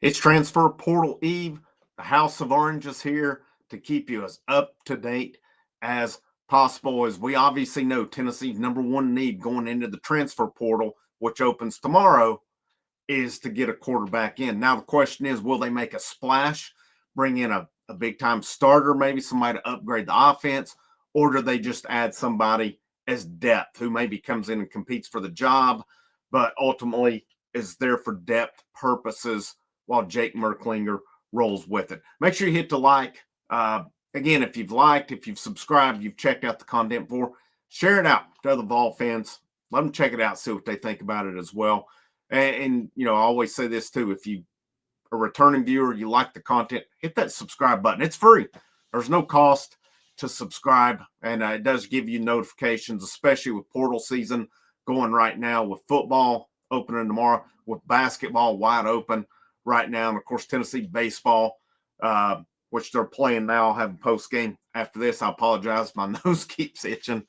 It's Transfer Portal Eve. The House of Orange is here to keep you as up to date as possible. As we obviously know, Tennessee's number one need going into the transfer portal, which opens tomorrow, is to get a quarterback in. Now, the question is, will they make a splash, bring in a big time starter, maybe somebody to upgrade the offense, or do they just add somebody as depth who maybe comes in and competes for the job, but ultimately is there for depth purposes while Jake Merklinger rolls with it? Make sure you hit the like. Again, if you've liked, if you've subscribed, you've checked out the content before, share it out to other Vol fans. Let them check it out, see what they think about it as well. And I always say this too, if you are a returning viewer, you like the content, hit that subscribe button. It's free. There's no cost to subscribe, and it does give you notifications, especially with portal season going right now, with football opening tomorrow, with basketball wide open right now, and of course Tennessee baseball, which they're playing now, having post game after this. I apologize, my nose keeps itching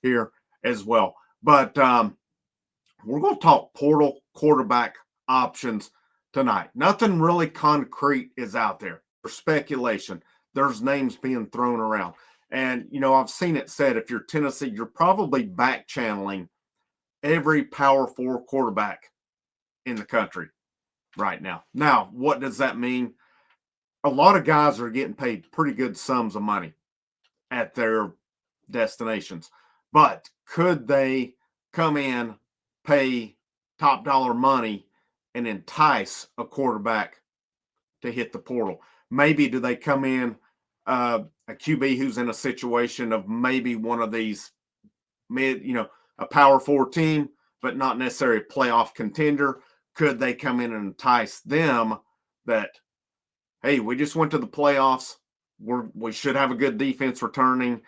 here as well. But we're going to talk portal quarterback options tonight. Nothing really concrete is out there. For speculation, there's names being thrown around. And, I've seen it said, if you're Tennessee, you're probably back channeling every Power 4 quarterback in the country right now. Now, what does that mean? A lot of guys are getting paid pretty good sums of money at their destinations. But could they come in, pay top dollar money, and entice a quarterback to hit the portal? Maybe do they come in a QB who's in a situation of maybe one of these a Power 4 team, but not necessarily a playoff contender? Could they come in and entice them that, hey, we just went to the playoffs. We should have a good defense returning.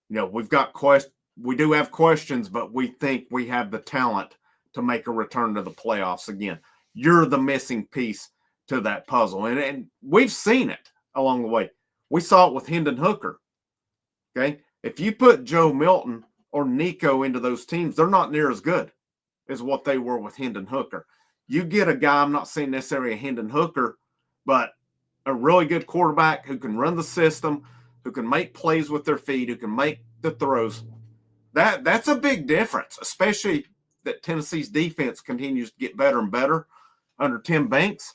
We do have questions, but we think we have the talent to make a return to the playoffs again. You're the missing piece to that puzzle. And we've seen it along the way. We saw it with Hendon Hooker. Okay. If you put Joe Milton or Nico into those teams, they're not near as good as what they were with Hendon Hooker. You get a guy, I'm not saying necessarily a Hendon Hooker, but a really good quarterback who can run the system, who can make plays with their feet, who can make the throws. That's a big difference, especially that Tennessee's defense continues to get better and better under Tim Banks.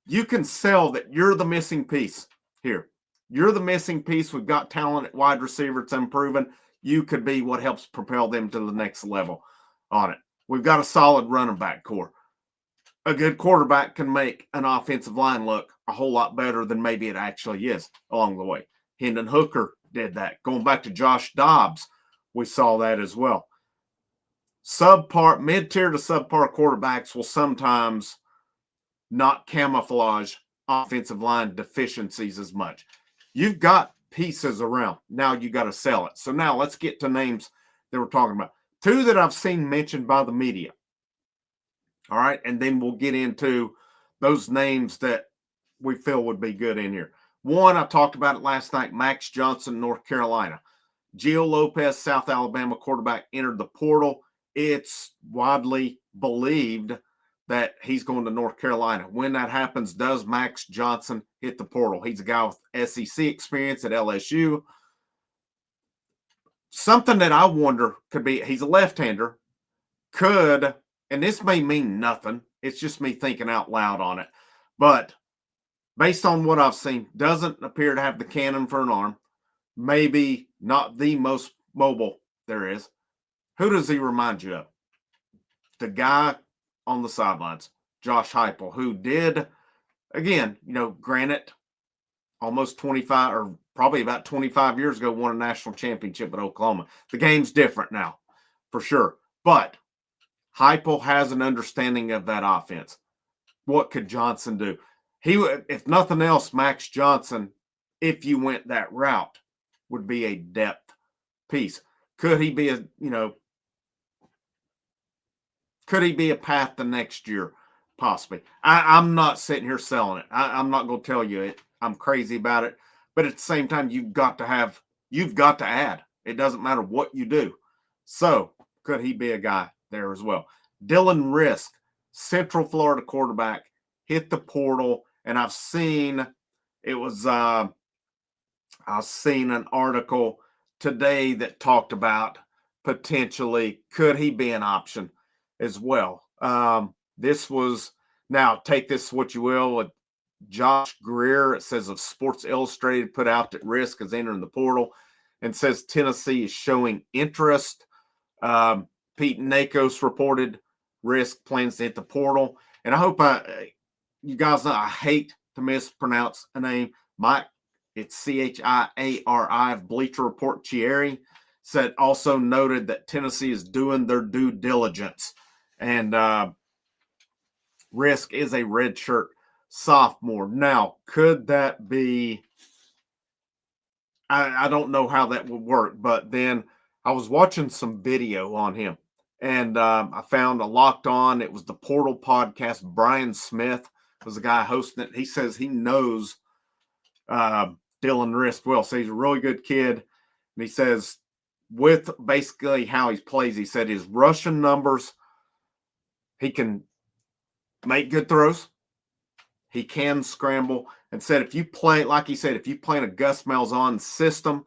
You can sell that you're the missing piece here. You're the missing piece. We've got talent at wide receiver. It's unproven. You could be what helps propel them to the next level on it. We've got a solid running back core. A good quarterback can make an offensive line look a whole lot better than maybe it actually is along the way. Hendon Hooker did that. Going back to Josh Dobbs, we saw that as well. Mid-tier to subpar quarterbacks will sometimes not camouflage offensive line deficiencies as much. You've got pieces around. Now you got to sell it. So now let's get to names that we're talking about. Two that I've seen mentioned by the media. All right. And then we'll get into those names that we feel would be good in here. One, I talked about it last night, Max Johnson, North Carolina. Gio Lopez, South Alabama quarterback, entered the portal. It's widely believed that he's going to North Carolina. When that happens, does Max Johnson hit the portal? He's a guy with SEC experience at LSU. Something that I wonder could be, he's a left-hander, and this may mean nothing, it's just me thinking out loud on it, but based on what I've seen, doesn't appear to have the cannon for an arm, maybe not the most mobile there is. Who does he remind you of? The guy on the sidelines, Josh Heupel, who did, again, granted, almost 25 or probably about 25 years ago, won a national championship at Oklahoma. The game's different now, for sure. But Heupel has an understanding of that offense. What could Johnson do? If nothing else, Max Johnson, if you went that route, would be a depth piece. Could he be a path the next year? Possibly. I'm not sitting here selling it. I'm not going to tell you it. I'm crazy about it. But at the same time, you've got to add. It doesn't matter what you do. So could he be a guy there as well? Dylan Risk, Central Florida quarterback, hit the portal, and I've seen I've seen an article today that talked about potentially could he be an option as well. This was, now take this what you will. Josh Greer, it says, of Sports Illustrated, put out that Risk is entering the portal and says Tennessee is showing interest. Pete Nakos reported Risk plans to hit the portal. And I hope you guys know I hate to mispronounce a name. Mike, it's Chiari of Bleacher Report. Chiari said, also noted that Tennessee is doing their due diligence. And Risk is a redshirt sophomore. Now, could that be? I don't know how that would work, but then I was watching some video on him, and I found a Locked On. It was the Portal podcast. Brian Smith was the guy hosting it. He says he knows Dylan Risk well, so he's a really good kid. And he says, with basically how he plays, he said his rushing numbers, he can make good throws. He can scramble, and said if you play, like he said, if you play in a Gus Malzahn system,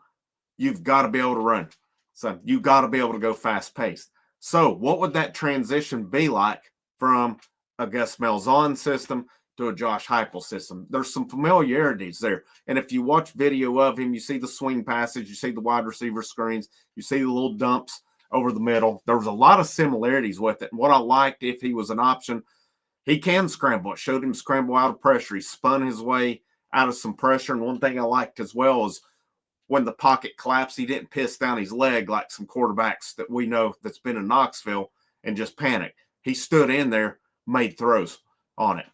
you've got to be able to run. So you got to be able to go fast paced. So what would that transition be like from a Gus Malzahn system to a Josh Heupel system? There's some familiarities there. And if you watch video of him, you see the swing passes, you see the wide receiver screens, you see the little dumps over the middle. There was a lot of similarities with it. And what I liked, if he was an option, he can scramble. It showed him scramble out of pressure. He spun his way out of some pressure. And one thing I liked as well is when the pocket collapsed, he didn't piss down his leg like some quarterbacks that we know that's been in Knoxville and just panicked. He stood in there, made throws on it.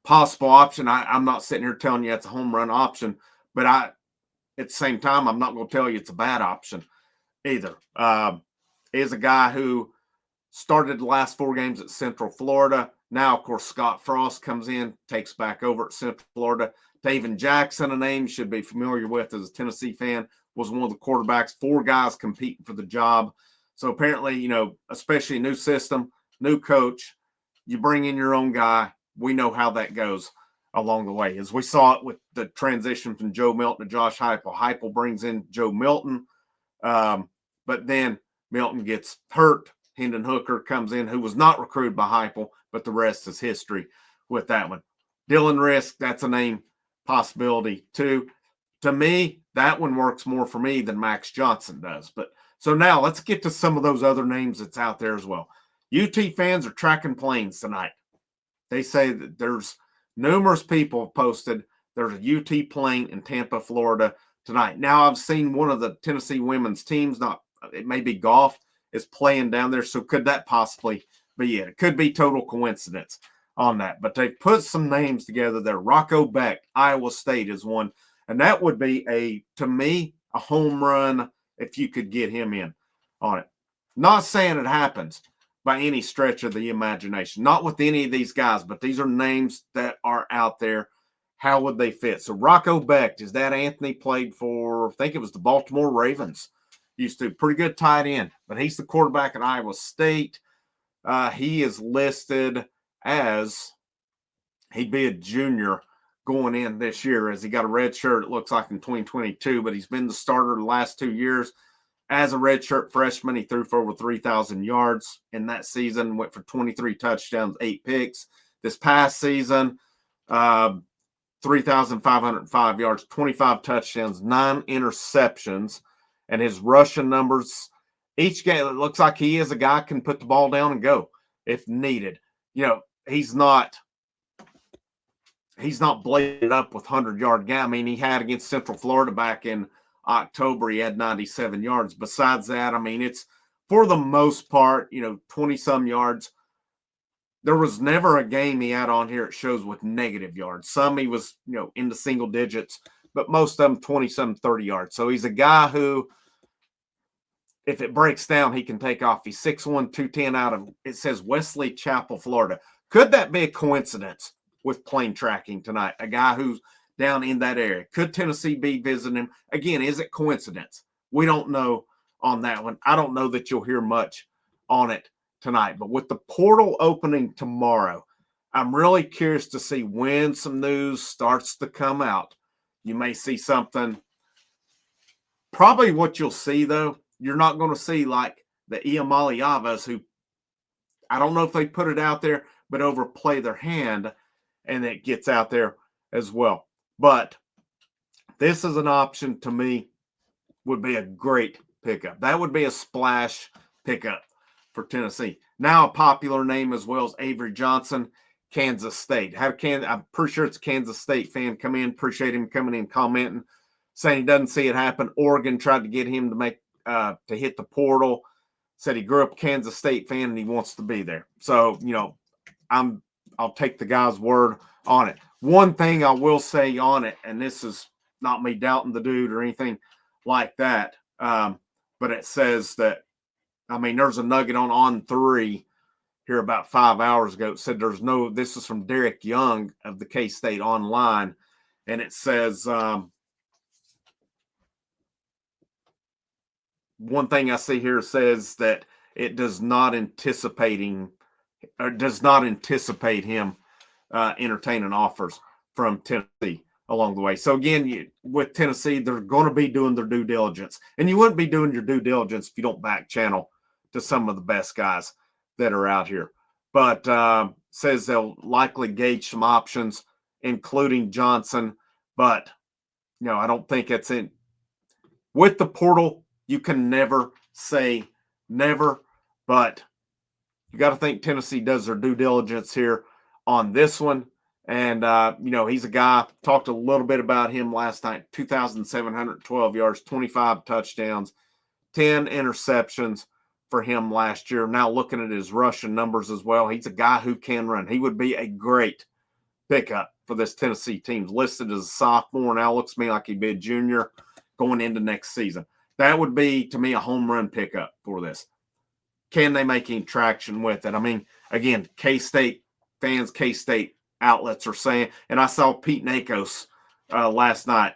Possible option. I'm not sitting here telling you it's a home run option, but at the same time, I'm not going to tell you it's a bad option either. Is a guy who started the last 4 games at Central Florida. Now, of course, Scott Frost comes in, takes back over at Central Florida. Taven Jackson, a name you should be familiar with as a Tennessee fan, was one of the quarterbacks. 4 guys competing for the job. So apparently, especially a new system, new coach, you bring in your own guy. We know how that goes along the way. As we saw it with the transition from Joe Milton to Josh Heupel. Heupel brings in Joe Milton, but then Milton gets hurt. Hendon Hooker comes in, who was not recruited by Heupel, but the rest is history with that one. Dylan Risk, that's a name possibility too. To me, that one works more for me than Max Johnson does. But so now let's get to some of those other names that's out there as well. UT fans are tracking planes tonight. They say that there's numerous people posted there's a UT plane in Tampa, Florida tonight. Now I've seen one of the Tennessee women's teams, it may be golf, is playing down there. So could that possibly be it? It could be total coincidence on that. But they put some names together there. Rocco Beck, Iowa State is one. And that would be, to me, a home run if you could get him in on it. Not saying it happens by any stretch of the imagination. Not with any of these guys, but these are names that are out there. How would they fit? So Rocco Beck, is that Anthony played for, I think it was the Baltimore Ravens. Used to, pretty good tight end, but he's the quarterback at Iowa State. He is listed as he'd be a junior going in this year, as he got a red shirt, it looks like, in 2022, but he's been the starter the last 2 years. As a redshirt freshman, he threw for over 3,000 yards in that season, went for 23 touchdowns, 8 picks. This past season, 3,505 yards, 25 touchdowns, 9 interceptions. And his rushing numbers, each game, it looks like he is a guy can put the ball down and go if needed. He's not bladed up with 100-yard guy. I mean, he had against Central Florida back in October, he had 97 yards. Besides that, I mean, it's for the most part, 20-some yards. There was never a game he had on here, it shows, with negative yards. Some he was, in the single digits, but most of them 20-some, 30 yards. So he's a guy who, if it breaks down, he can take off. He's 6'1", 210 out of, it says, Wesley Chapel, Florida. Could that be a coincidence with plane tracking tonight? A guy who's down in that area. Could Tennessee be visiting him? Again, is it coincidence? We don't know on that one. I don't know that you'll hear much on it tonight. But with the portal opening tomorrow, I'm really curious to see when some news starts to come out. You may see something. Probably what you'll see, though, you're not going to see like the Iamaliavas, who I don't know if they put it out there, but overplay their hand and it gets out there as well. But this is an option to me, would be a great pickup. That would be a splash pickup for Tennessee. Now a popular name as well as Avery Johnson, Kansas State. I'm pretty sure it's a Kansas State fan come in. Appreciate him coming in commenting, saying he doesn't see it happen. Oregon tried to get him to hit the portal. Said he grew up a Kansas State fan and he wants to be there. So, I'll take the guy's word on it. One thing I will say on it, and this is not me doubting the dude or anything like that, but it says that, there's a nugget on 3 here about 5 hours ago. It said this is from Derek Young of the K-State Online, and it says, one thing I see here says that it does not anticipate him entertaining offers from Tennessee along the way. So again, with Tennessee, they're going to be doing their due diligence, and you wouldn't be doing your due diligence if you don't back channel to some of the best guys that are out here. But says they'll likely gauge some options, including Johnson. But I don't think it's in with the portal. You can never say never, but you got to think Tennessee does their due diligence here on this one. And, he's a guy, talked a little bit about him last night, 2,712 yards, 25 touchdowns, 10 interceptions for him last year. Now looking at his rushing numbers as well, he's a guy who can run. He would be a great pickup for this Tennessee team. Listed as a sophomore, now looks to me like he'd be a junior going into next season. That would be, to me, a home run pickup for this. Can they make any traction with it? Again, K-State fans, K-State outlets are saying, and I saw Pete Nakos last night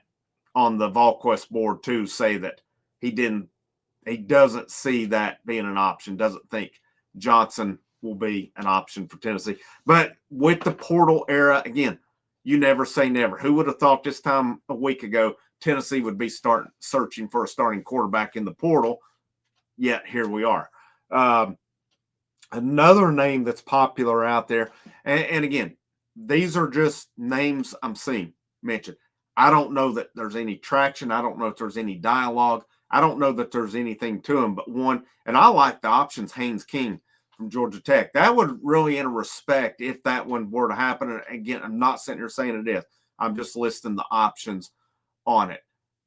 on the VolQuest board too say that he doesn't see that being an option, doesn't think Johnson will be an option for Tennessee. But with the portal era, again, you never say never. Who would have thought this time a week ago Tennessee would be searching for a starting quarterback in the portal? Yet here we are. Another name that's popular out there, and again, these are just names I'm seeing mentioned. I don't know that there's any traction. I don't know if there's any dialogue. I don't know that there's anything to him, but one, and I like the options, Haynes King from Georgia Tech. That would really enter respect if that one were to happen. And again, I'm not sitting here saying it is. I'm just listing the options on it.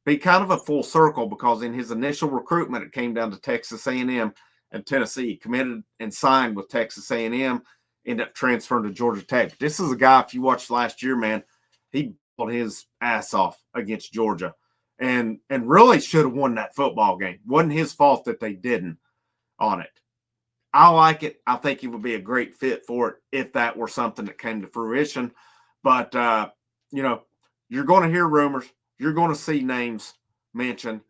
Be kind of a full circle, because in his initial recruitment, it came down to Texas A&M and Tennessee. He committed and signed with Texas A&M, ended up transferring to Georgia Tech. This is a guy, if you watched last year, man, he pulled his ass off against Georgia and really should have won that football game. Wasn't his fault that they didn't on it. I like it. I think he would be a great fit for it if that were something that came to fruition. But, you're going to hear rumors. You're going to see names mentioned,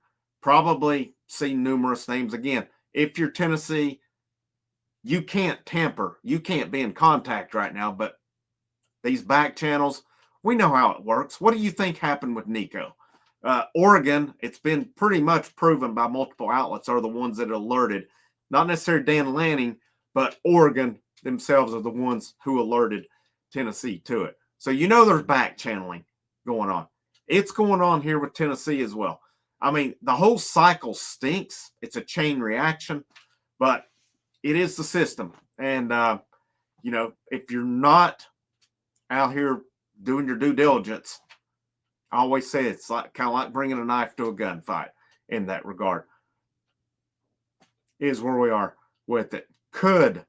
probably see numerous names. Again, if you're Tennessee, you can't tamper. You can't be in contact right now, but these back channels, we know how it works. What do you think happened with Nico? Oregon, it's been pretty much proven by multiple outlets, are the ones that alerted. Not necessarily Dan Lanning, but Oregon themselves are the ones who alerted Tennessee to it. So there's back channeling going on. It's going on here with Tennessee as well. The whole cycle stinks. It's a chain reaction, but it is the system. And, if you're not out here doing your due diligence, I always say it's kind of like bringing a knife to a gunfight in that regard. Is where we are with it. Could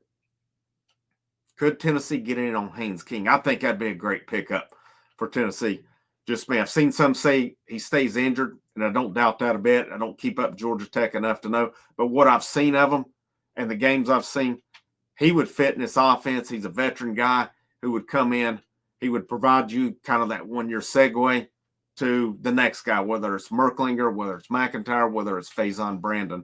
Tennessee get in on Haynes King? I think that'd be a great pickup for Tennessee. Just me. I've seen some say he stays injured, and I don't doubt that a bit. I don't keep up Georgia Tech enough to know. But what I've seen of him and the games I've seen, he would fit in this offense. He's a veteran guy who would come in. He would provide you kind of that one-year segue to the next guy, whether it's Merklinger, whether it's McIntyre, whether it's Faison Brandon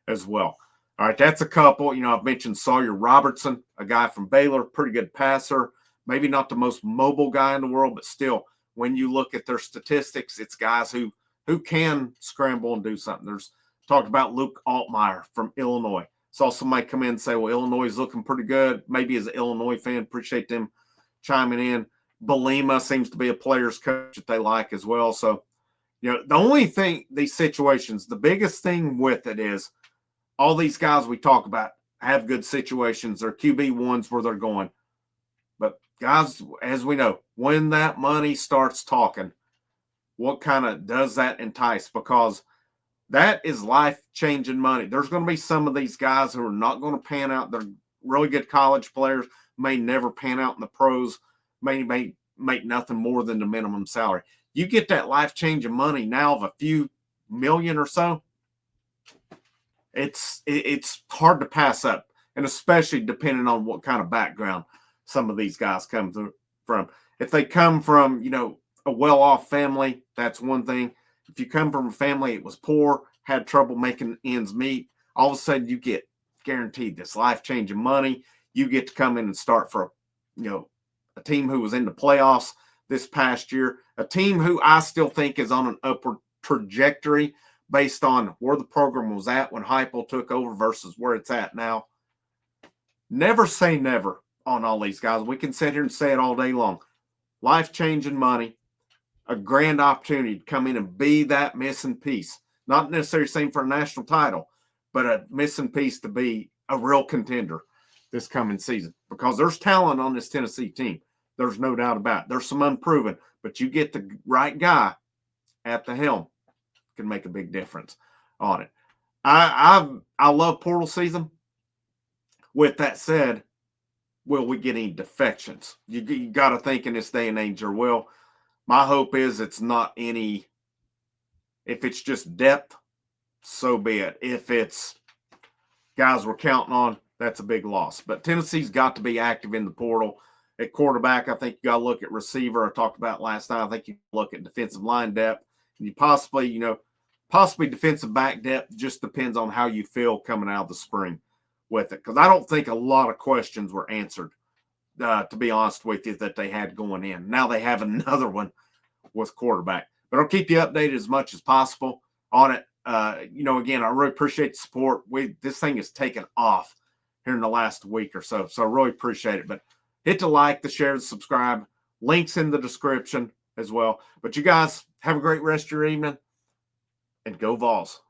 as well. All right, that's a couple. I've mentioned Sawyer Robertson, a guy from Baylor, pretty good passer, maybe not the most mobile guy in the world, but still, when you look at their statistics, it's guys who can scramble and do something. There's talked about Luke Altmaier from Illinois. Saw somebody come in and say, well, Illinois is looking pretty good. Maybe as an Illinois fan, appreciate them chiming in. Belima seems to be a player's coach that they like as well. So, the only thing, these situations, the biggest thing with it is all these guys we talk about have good situations. They're QB1s where they're going. But guys, as we know, when that money starts talking, what kind of does that entice? Because that is life-changing money. There's going to be some of these guys who are not going to pan out. They're really good college players, may never pan out in the pros, may make nothing more than the minimum salary. You get that life-changing money now of a few million or so, it's hard to pass up, and especially depending on what kind of background some of these guys come from. If they come from, a well-off family, that's one thing. If you come from a family that was poor, had trouble making ends meet, all of a sudden you get guaranteed this life-changing money. You get to come in and start for, a team who was in the playoffs this past year, a team who I still think is on an upward trajectory based on where the program was at when Heupel took over versus where it's at now. Never say never on all these guys. We can sit here and say it all day long. Life-changing money, a grand opportunity to come in and be that missing piece. Not necessarily same for a national title, but a missing piece to be a real contender this coming season. Because there's talent on this Tennessee team. There's no doubt about it. There's some unproven, but you get the right guy at the helm, can make a big difference on it. I love portal season. With that said, will we get any defections? You got to think in this day and age there will. My hope is it's not any. If it's just depth, so be it. If it's guys we're counting on, that's a big loss. But Tennessee's got to be active in the portal. At quarterback, I think you got to look at receiver. I talked about last night. I think you look at defensive line depth. And you possibly defensive back depth. Just depends on how you feel coming out of the spring with it. Because I don't think a lot of questions were answered, to be honest with you, that they had going in. Now they have another one with quarterback. But I'll keep you updated as much as possible on it. Again, I really appreciate the support. This thing has taken off here in the last week or so. So I really appreciate it. But hit the like, the share, the subscribe. Links in the description as well. But you guys have a great rest of your evening, and go Vols.